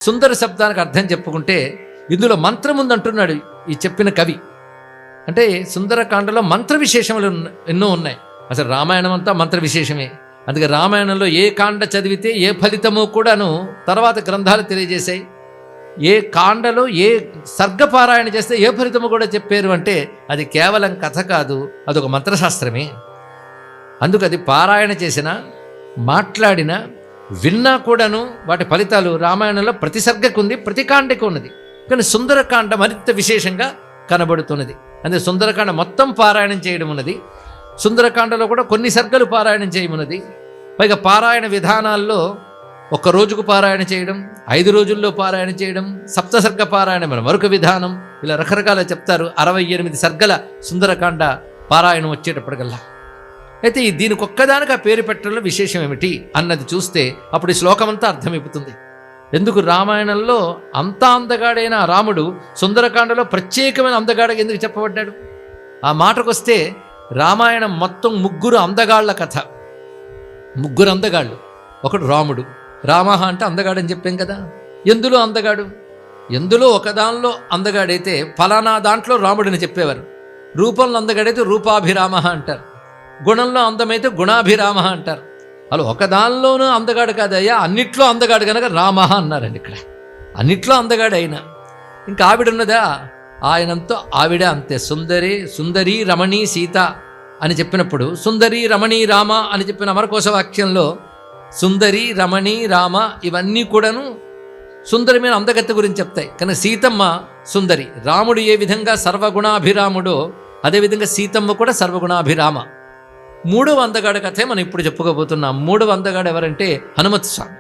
సుందర శబ్దానికి అర్థం చెప్పుకుంటే ఇందులో మంత్రం ఉందంటున్నాడు ఈ చెప్పిన కవి. అంటే సుందరకాండలో మంత్ర విశేషములు ఎన్నో ఉన్నాయి. అసలు రామాయణం అంతా మంత్ర విశేషమే. అందుకే రామాయణంలో ఏ కాండ చదివితే ఏ ఫలితమో కూడాను తర్వాత గ్రంథాలు తెలియజేశాయి. ఏ కాండలో ఏ సర్గపారాయణ చేస్తే ఏ ఫలితము కూడా చెప్పారు అంటే అది కేవలం కథ కాదు, అదొక మంత్రశాస్త్రమే. అందుకు అది పారాయణ చేసిన, మాట్లాడిన, విన్నా కూడాను వాటి ఫలితాలు రామాయణంలో ప్రతి సర్గకు ఉంది, ప్రతి కాండకు ఉన్నది. కానీ సుందరకాండ మరింత విశేషంగా కనబడుతున్నది. అందుకే సుందరకాండ మొత్తం పారాయణం చేయడం ఉన్నది. సుందరకాండలో కూడా కొన్ని సర్గలు పారాయణం చేయమున్నది. పైగా పారాయణ విధానాల్లో 1 రోజుకు పారాయణ చేయడం, 5 రోజుల్లో పారాయణ చేయడం, సప్తసర్గ పారాయణం మరొక విధానం, ఇలా రకరకాల చెప్తారు. 68 సర్గల సుందరకాండ పారాయణం వచ్చేటప్పటికల్లా. అయితే దీనికి ఒక్కదానికి ఆ పేరు పెట్టడంలో విశేషం ఏమిటి అన్నది చూస్తే అప్పుడు ఈ శ్లోకమంతా అర్థమైపోతుంది. ఎందుకు రామాయణంలో అంత అందగాడైన రాముడు సుందరకాండలో ప్రత్యేకమైన అందగాడగా ఎందుకు చెప్పబడ్డాడు? ఆ మాటకొస్తే రామాయణం మొత్తం 3 అందగాళ్ల కథ. 3 అందగాళ్ళు. ఒకడు రాముడు. రామః అంటే అందగాడని చెప్పాం కదా. ఎందులో అందగాడు? ఎందులో ఒకదానిలో అందగాడైతే ఫలానా దాంట్లో రాముడిని చెప్పేవారు. రూపంలో అందగాడైతే రూపాభిరామ అంటారు. గుణంలో అందమైతే గుణాభిరామ అంటారు. అలా ఒకదానిలోనూ అందగాడు కాదయ్యా, అన్నిట్లో అందగాడు కనుక రామః అన్నారండి. ఇక్కడ అన్నిట్లో అందగాడు అయినా ఇంకా ఆవిడున్నదా, ఆయనంతో ఆవిడ అంతే. సుందరి రమణి సీత అని చెప్పినప్పుడు సుందరి రమణి రామ అని చెప్పిన అమరకోశ వాక్యంలో సుందరి రమణి రామ ఇవన్నీ కూడాను సుందరమైన అందగత్త గురించి చెప్తాయి. కానీ సీతమ్మ సుందరి, రాముడు ఏ విధంగా సర్వగుణాభిరాముడో అదేవిధంగా సీతమ్మ కూడా సర్వగుణాభిరామ. 3వ అందగాడు కథే మనం ఇప్పుడు చెప్పుకోబోతున్నాం. 3వ అందగాడు ఎవరంటే హనుమత్ స్వామి.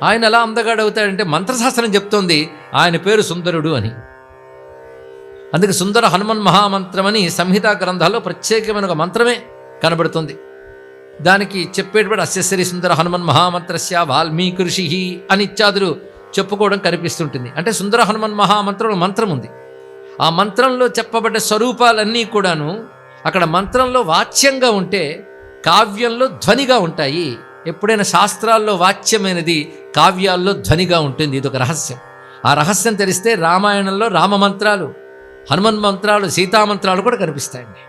ఆయన ఎలా అందగాడు అవుతాడంటే మంత్రశాస్త్రం చెప్తోంది ఆయన పేరు సుందరుడు అని. అందుకే సుందర హనుమన్ మహామంత్రం అని సంహితా గ్రంథాల్లో ప్రత్యేకమైన ఒక మంత్రమే కనబడుతుంది. దానికి చెప్పేటప్పుడు అస్యశ్రీ సుందర హనుమన్ మహామంత్రస్య వాల్మీకి ఋషి అని ఇత్యాదులు చెప్పుకోవడం కనిపిస్తుంటుంది. అంటే సుందర హనుమన్ మహామంత్రం మంత్రం ఉంది. ఆ మంత్రంలో చెప్పబడ్డ స్వరూపాలన్నీ కూడాను అక్కడ మంత్రంలో వాచ్యంగా ఉంటే కావ్యంలో ధ్వనిగా ఉంటాయి. ఎప్పుడైనా శాస్త్రాల్లో వాచ్యమైనది కావ్యాల్లో ధ్వనిగా ఉంటుంది. ఇదొక రహస్యం. ఆ రహస్యం తెలిస్తే రామాయణంలో రామ మంత్రాలు, హనుమన్ మంత్రాలు, సీతామంత్రాలు కూడా కనిపిస్తాయండి.